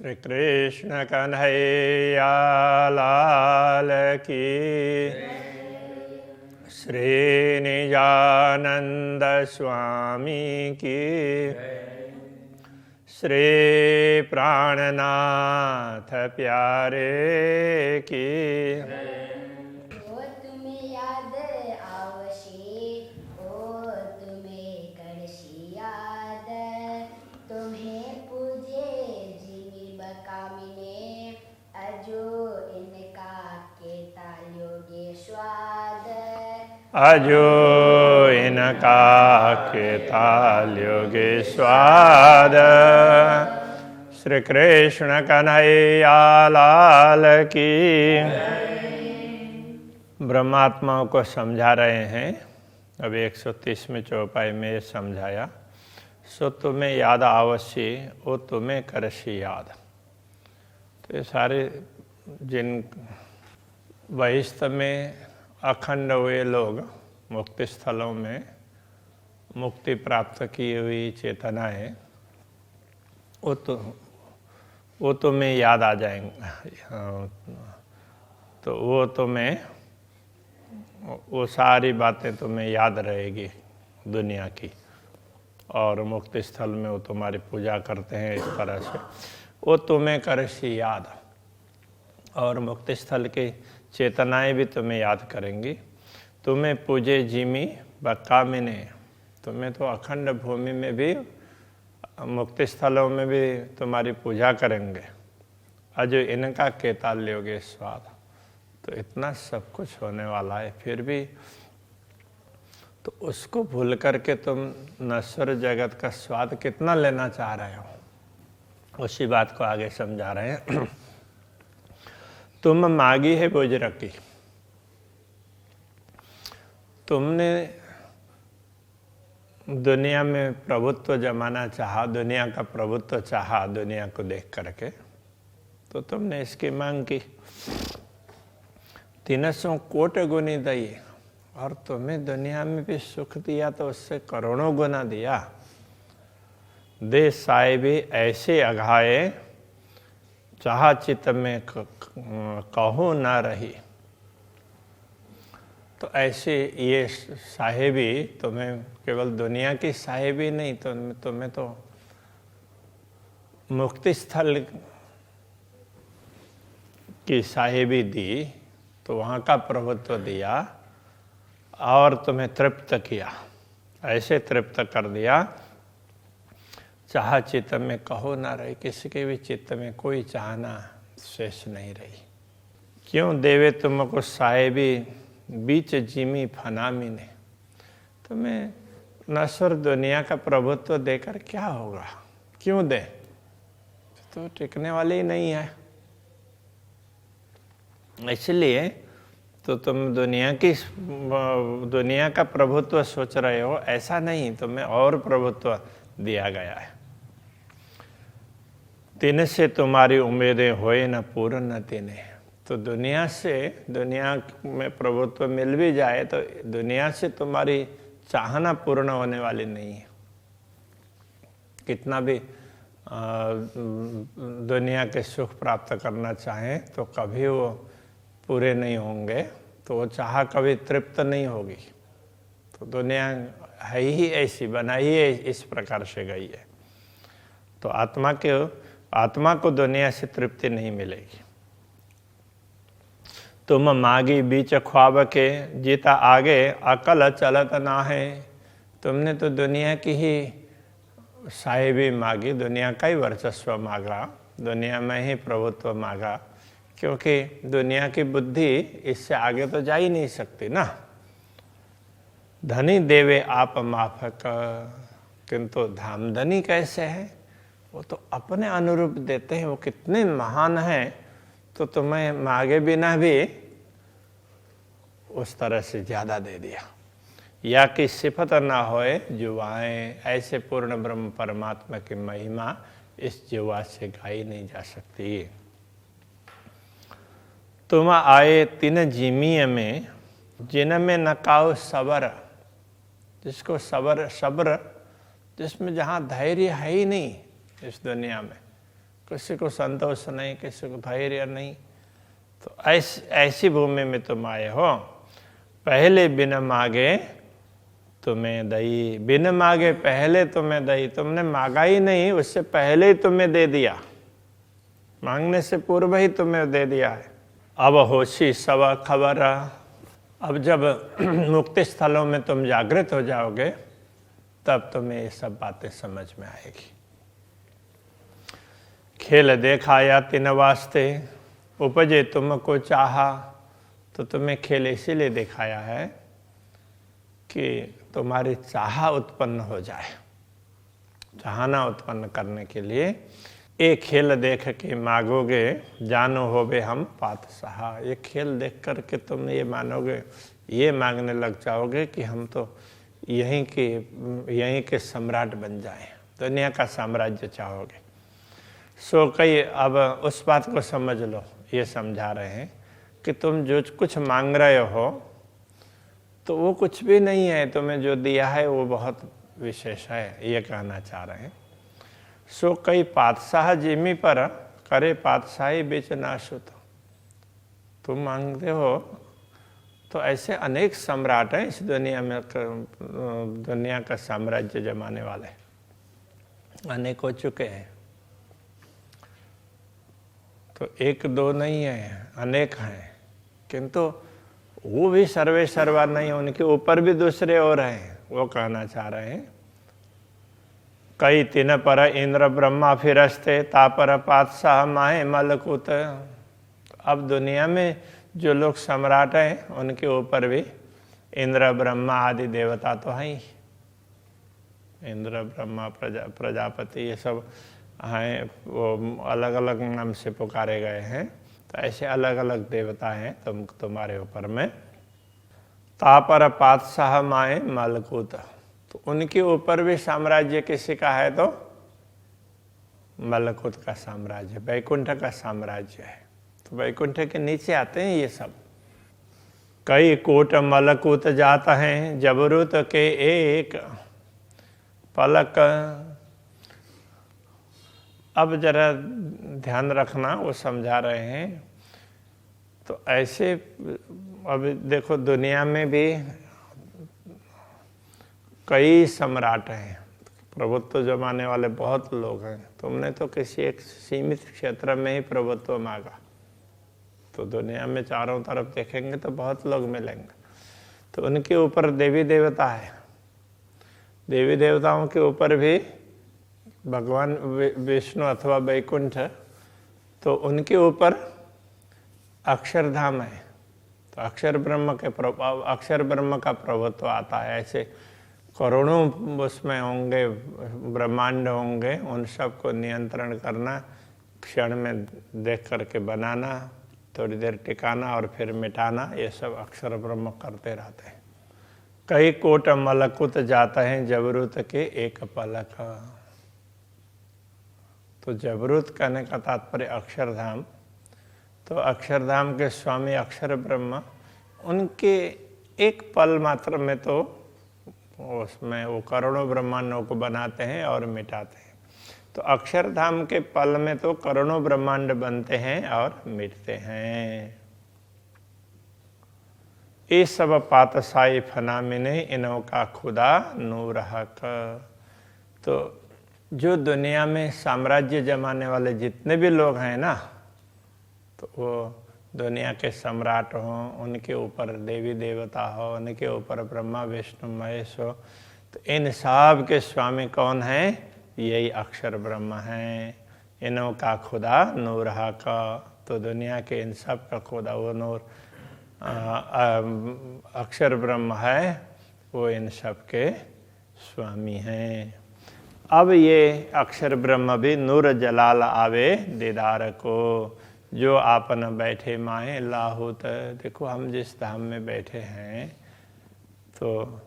श्री कृष्ण कन्हैया लाल की, श्री निजानंद स्वामी की, श्री प्राणनाथ प्यारे की। अजो इनका के ताल्योगे स्वाद। श्री कृष्ण कन्हैया लाल की। ब्रह्मात्माओं को समझा रहे हैं। अब 130वें चौपाई में समझाया, सो तुम्हें याद आवश्य वो तुम्हें करशी याद। तो ये सारे जिन बहिष्ठ में अखंड हुए लोग, मुक्ति स्थलों में मुक्ति प्राप्त की हुई चेतना है, वो तुम्हें याद आ जाएंगे। तो वो तुम्हें, वो सारी बातें तुम्हें याद रहेगी दुनिया की, और मुक्ति स्थल में वो तुम्हारी पूजा करते हैं इस तरह से, वो तुम्हें करशी याद। और मुक्ति स्थल की चेतनाएं भी तुम्हें याद करेंगी। तुम्हें पूजे जिमी बकामिने, तुम्हें तो अखंड भूमि में भी मुक्ति स्थलों में भी तुम्हारी पूजा करेंगे। अजो इनका केताल्योगे स्वाद। तो इतना सब कुछ होने वाला है, फिर भी तो उसको भूल करके तुम नश्वर जगत का स्वाद कितना लेना चाह रहे हो, उसी बात को आगे समझा रहे हैं। तुम मागी है बुजरकी, तुमने दुनिया में प्रभुत्व जमाना चाहा, दुनिया का प्रभुत्व चाहा दुनिया को देख करके, तो तुमने इसकी मांग की। 300 कोट गुनी दई, और तुम्हें दुनिया में भी सुख दिया तो उससे करोड़ों गुना दिया। दे साहिबी ऐसे अघाए, चाहा चित्त में कहूँ ना रही। तो ऐसे ये साहिबी, तुम्हें केवल दुनिया की साहिबी नहीं, तुम्हें तो मुक्ति स्थल की साहिबी दी, तो वहाँ का प्रभुत्व दिया और तुम्हें तृप्त किया, ऐसे तृप्त कर दिया चाह चित्त में कहो ना रही, किसी के भी चित्त में कोई चाहना शेष नहीं रही। क्यों देवे तुमको साहिबी बीच जिमी फनामी ने, तुम्हें नश्वर दुनिया का प्रभुत्व देकर क्या होगा, क्यों दे, तो टिकने वाले ही नहीं है। इसलिए तो तुम दुनिया का प्रभुत्व सोच रहे हो, ऐसा नहीं, तुम्हें और प्रभुत्व दिया गया है। तिन से तुम्हारी उम्मीदें होए न पूर्ण न तिने। तो दुनिया में प्रभुत्व मिल भी जाए तो दुनिया से तुम्हारी चाहना पूर्ण होने वाली नहीं है। कितना भी दुनिया के सुख प्राप्त करना चाहें तो कभी वो पूरे नहीं होंगे, तो वो चाह कभी तृप्त नहीं होगी। तो दुनिया है ही ऐसी, बनाई ही इस प्रकार से गई है। तो आत्मा को दुनिया से तृप्ति नहीं मिलेगी। तुम मागी बीच ख्वाब के, जीता आगे अकल चलत ना है। तुमने तो दुनिया की ही साहिबी मांगी, दुनिया का ही वर्चस्व मांगा, दुनिया में ही प्रभुत्व मांगा, क्योंकि दुनिया की बुद्धि इससे आगे तो जा ही नहीं सकती ना। धनी देवे आप माफक, किंतु धामधनी कैसे है, वो तो अपने अनुरूप देते हैं। वो कितने महान हैं, तो तुम्हें मांगे बिना भी उस तरह से ज्यादा दे दिया। या कि सिफत ना होए जुवाएं, ऐसे पूर्ण ब्रह्म परमात्मा की महिमा इस जुआ से गाई नहीं जा सकती। तुम आए तीन जिमीय में, जिनमें नकाओ सबर, जिसको सब्र, जिसमें जहाँ धैर्य है ही नहीं इस दुनिया में, किसी को संतोष नहीं, किसी को धैर्य नहीं। तो ऐसी भूमि में तुम आए हो। पहले बिन मांगे तुम्हें दई, बिन मांगे पहले तुम्हें दई। तुमने मांगा ही नहीं, उससे पहले ही तुम्हें दे दिया, मांगने से पूर्व ही तुम्हें दे दिया है। अब होशी सब खबर। अब जब मुक्ति स्थलों में तुम जागृत हो जाओगे तब तुम्हें ये सब बातें समझ में आएगी। खेल देखाया तिन वास्ते, उपजे तुमको चाहा। तो तुम्हें खेल इसीलिए दिखाया है कि तुम्हारी चाह उत्पन्न हो जाए। चाहना उत्पन्न करने के लिए एक खेल देख के मांगोगे, जानो होवे हम पातशाह। ये खेल देख करके तुम ये मानोगे, ये मांगने लग जाओगे कि हम तो यहीं के सम्राट बन जाएं, दुनिया का साम्राज्य चाहोगे। सो कई अब उस बात को समझ लो, ये समझा रहे हैं कि तुम जो कुछ मांग रहे हो तो वो कुछ भी नहीं है, तुम्हें जो दिया है वो बहुत विशेष है, ये कहना चाह रहे हैं। सो कई पातशाह जिमी पर करे पातशाही बीच नाशुत। तुम मांगते हो तो ऐसे अनेक सम्राट हैं इस दुनिया में, दुनिया का साम्राज्य जमाने वाले अनेक हो चुके हैं। तो एक दो नहीं है, अनेक हैं, किंतु वो भी सर्वे सर्वा नहीं, उनके ऊपर भी दूसरे और हैं। वो कहना चाह रहे हैं कई तिन पर इंद्र ब्रह्मा फिरस्ते, तापर पातशाह माहे मलकुत। अब दुनिया में जो लोग सम्राट हैं उनके ऊपर भी इंद्र ब्रह्मा आदि देवता तो हैं ही। इंद्र ब्रह्मा प्रजापति ये सब हैं, वो अलग अलग नाम से पुकारे गए हैं। तो ऐसे अलग अलग देवता हैं तुम्हारे ऊपर में। तापर पातशाह माए मलकुत। तो उनके ऊपर भी साम्राज्य किसी का है तो मलकुत का साम्राज्य, वैकुंठ का साम्राज्य है। तो वैकुंठ के नीचे आते हैं ये सब। कई कोट मलकुत जाता है, जबरूत के एक पलक। अब जरा ध्यान रखना, वो समझा रहे हैं। तो ऐसे अब देखो दुनिया में भी कई सम्राट हैं, प्रभुत्व जमाने वाले बहुत लोग हैं। तुमने तो किसी एक सीमित क्षेत्र में ही प्रभुत्व मांगा, तो दुनिया में चारों तरफ देखेंगे तो बहुत लोग मिलेंगे। तो उनके ऊपर देवी देवता है, देवी देवताओं के ऊपर भी भगवान विष्णु अथवा वैकुंठ, तो उनके ऊपर अक्षरधाम है। तो अक्षर ब्रह्म का प्रभुत्व आता है। ऐसे करोड़ों उसमें होंगे, ब्रह्मांड होंगे, उन सब को नियंत्रण करना, क्षण में देख करके बनाना, थोड़ी देर टिकाना और फिर मिटाना, ये सब अक्षर ब्रह्म करते रहते हैं। कई कोट मलकुत जाता है, जबरूत के एक पलक। तो जबरूत कहने का तात्पर्य अक्षरधाम। तो अक्षरधाम के स्वामी अक्षर ब्रह्म, उनके एक पल मात्र में तो उसमें वो करोड़ों ब्रह्मांडों को बनाते हैं और मिटाते हैं। तो अक्षरधाम के पल में तो करोड़ों ब्रह्मांड बनते हैं और मिटते हैं। ये सब पातशाही फनामिने इनों का खुदा नूर हक। तो जो दुनिया में साम्राज्य जमाने वाले जितने भी लोग हैं ना, तो वो दुनिया के सम्राट हों, उनके ऊपर देवी देवता हो, उनके ऊपर ब्रह्मा विष्णु महेश हो, तो इन सब के स्वामी कौन हैं? यही अक्षर ब्रह्म हैं। इनों का खुदा नूर का। तो दुनिया के इन सब का खुदा वो नूर अक्षर ब्रह्म है, वो इन सब के स्वामी हैं। अब ये अक्षर ब्रह्म भी नूर जलाल आवे दीदार को, जो आपन बैठे माए लाहुत। देखो हम जिस धाम में बैठे हैं, तो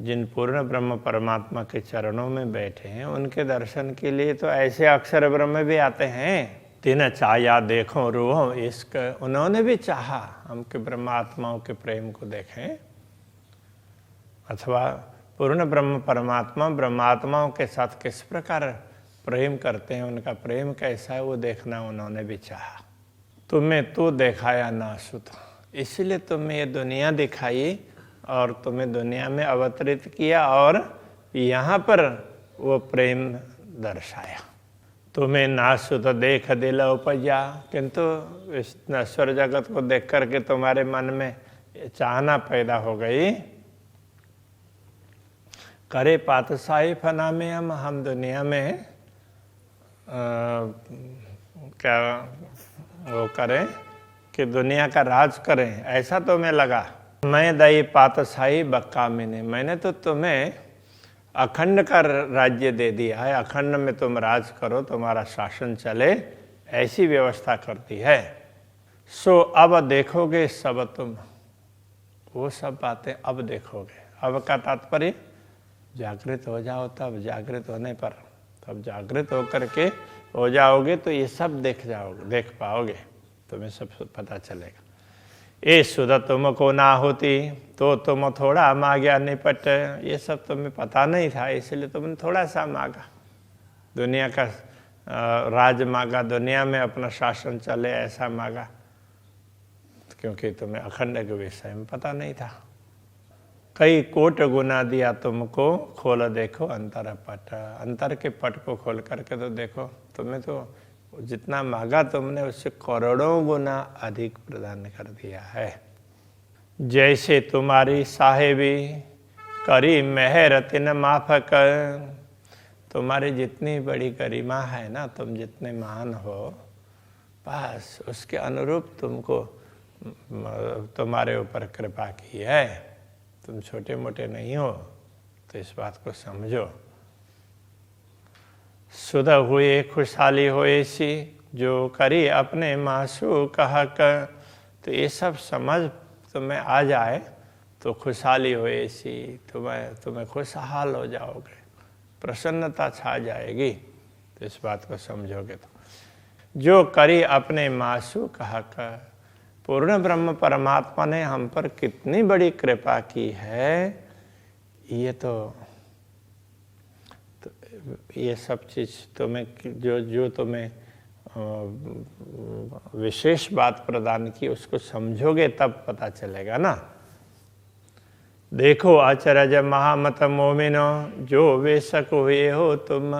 जिन पूर्ण ब्रह्म परमात्मा के चरणों में बैठे हैं, उनके दर्शन के लिए तो ऐसे अक्षर ब्रह्म भी आते हैं। तिन चाया देखो रूह इश्क, उन्होंने भी चाहा हम के ब्रह्मात्माओं के प्रेम को देखें। अथवा पूर्ण ब्रह्म परमात्मा ब्रह्मात्माओं के साथ किस प्रकार प्रेम करते हैं, उनका प्रेम कैसा है वो देखना उन्होंने भी चाहा। तुम्हें तो दिखाया नासुत, इसलिए तुम्हें ये दुनिया दिखाई और तुम्हें दुनिया में अवतरित किया और यहाँ पर वो प्रेम दर्शाया। तुम्हें नासुत देख दिल उपजा, किंतु इस नश्वर जगत को देख करके तुम्हारे मन में चाहना पैदा हो गई। करे पातशाही फना में हम दुनिया में क्या वो करें कि दुनिया का राज करें, ऐसा तुम्हें लगा। मैं दई पातशाही बक्का मैंने तो तुम्हें अखंड का राज्य दे दिया है, अखंड में तुम राज करो, तुम्हारा शासन चले, ऐसी व्यवस्था करती है। सो अब देखोगे सब तुम, वो सब बातें अब देखोगे। अब का तात्पर्य जागृत हो जाओ, तब जागृत होने पर तब जागृत होकर के हो जाओगे तो ये सब देख पाओगे, तुम्हें सब पता चलेगा। ये सुधा तुमको ना होती तो तुम थोड़ा मांगा निपट, ये सब तुम्हें पता नहीं था इसलिए तुमने थोड़ा सा मांगा, दुनिया का राज मांगा, दुनिया में अपना शासन चले ऐसा मांगा, क्योंकि तुम्हें अखंड के विषय में पता नहीं था। कई कोट गुना दिया तुमको, खोल देखो अंतर पट, अंतर के पट को खोल करके तो देखो, तुम्हें तो जितना मांगा तुमने उससे करोड़ों गुना अधिक प्रदान कर दिया है। जैसे तुम्हारी साहेबी करी मेहर तिन माफ कर, तुम्हारी जितनी बड़ी गरिमा है ना, तुम जितने महान हो, बस उसके अनुरूप तुमको तुम्हारे ऊपर कृपा की है। तुम छोटे मोटे नहीं हो, तो इस बात को समझो। सुध हुए खुशहाली होए सी, जो करी अपने मासू कहा कर, तो ये सब समझ तुम्हें आ जाए तो खुशहाली होए सी, तुम्हें खुशहाल हो जाओगे, प्रसन्नता छा जाएगी। तो इस बात को समझोगे तो जो करी अपने मासू कहा कर, पूर्ण ब्रह्म परमात्मा ने हम पर कितनी बड़ी कृपा की है, ये तो ये सब चीज़ तुम्हें जो तुम्हें विशेष बात प्रदान की उसको समझोगे तब पता चलेगा ना। देखो आचरज महामत मोमिनो, जो वेशक हुए हो तुम,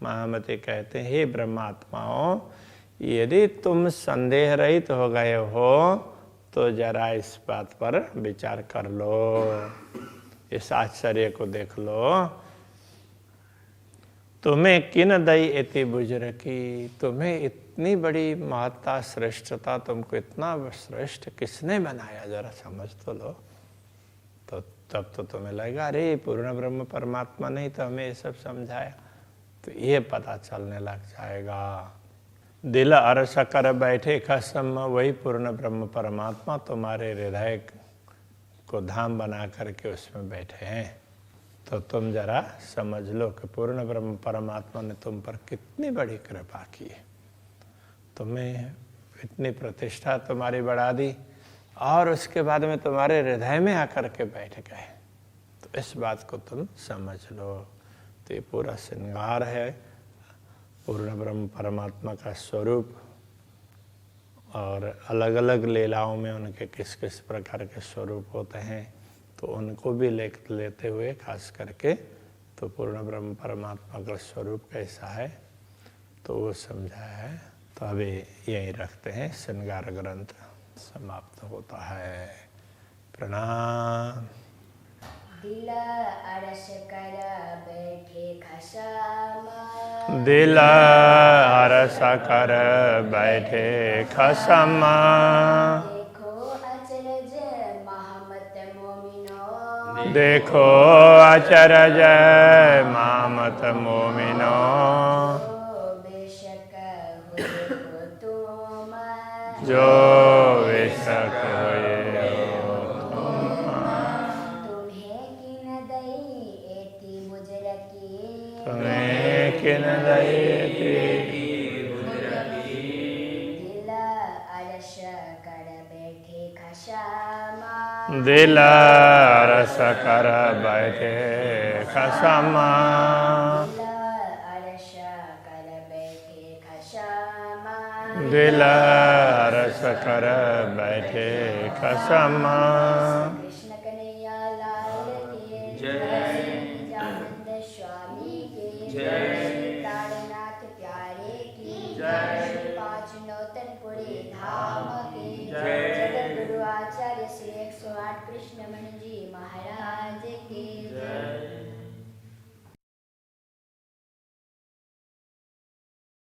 महामते कहते हैं हे ब्रह्मात्माओं, यदि तुम संदेह रहित हो गए हो तो जरा इस बात पर विचार कर लो, इस आश्चर्य को देख लो। तुम्हें किन दई इति बुजुर्गी, तुम्हें इतनी बड़ी महत्ता श्रेष्ठता, तुमको इतना श्रेष्ठ किसने बनाया, जरा समझ तो लो। तो तब तो तुम्हें लगेगा अरे पूर्ण ब्रह्म परमात्मा नहीं तो हमें ये सब समझाया, तो ये पता चलने लग जाएगा। दिल अरस कर बैठे खसम, वही पूर्ण ब्रह्म परमात्मा तुम्हारे हृदय को धाम बना करके उसमें बैठे हैं। तो तुम जरा समझ लो कि पूर्ण ब्रह्म परमात्मा ने तुम पर कितनी बड़ी कृपा की है, तुम्हें इतनी प्रतिष्ठा तुम्हारी बढ़ा दी और उसके बाद में तुम्हारे हृदय में आकर के बैठ गए। तो इस बात को तुम समझ लो। तो ये पूरा श्रृंगार है पूर्ण ब्रह्म परमात्मा का स्वरूप, और अलग अलग लीलाओं में उनके किस किस प्रकार के स्वरूप होते हैं, तो उनको भी लेते हुए खास करके तो पूर्ण ब्रह्म परमात्मा का स्वरूप कैसा है तो वो समझाया है। तो अभी यहीं रखते हैं, श्रृंगार ग्रंथ समाप्त होता है। प्रणाम। दिल अरस कर बैठे खसमा, दिल अरस कर बैठे खसमा, देखो अचरज मामत मोमिनो, जो बेशक हुए हो तुम, तुम्हें किन दई एति बुजुर्गी, दिल अरस कर बैठे खसमा, दिल अरस कर बैठे खसमा, दिल अरस दिल अरस कर बैठे खसम। कृष्ण कन्हैया लाल के जय। नित्यानंद स्वामी के जय। तारनाथ प्यारे की जय। पाँच नौतनपुरी धाम के जय। जगत गुरु आचार्य श्री 108 कृष्णमणि जी महाराज के जय।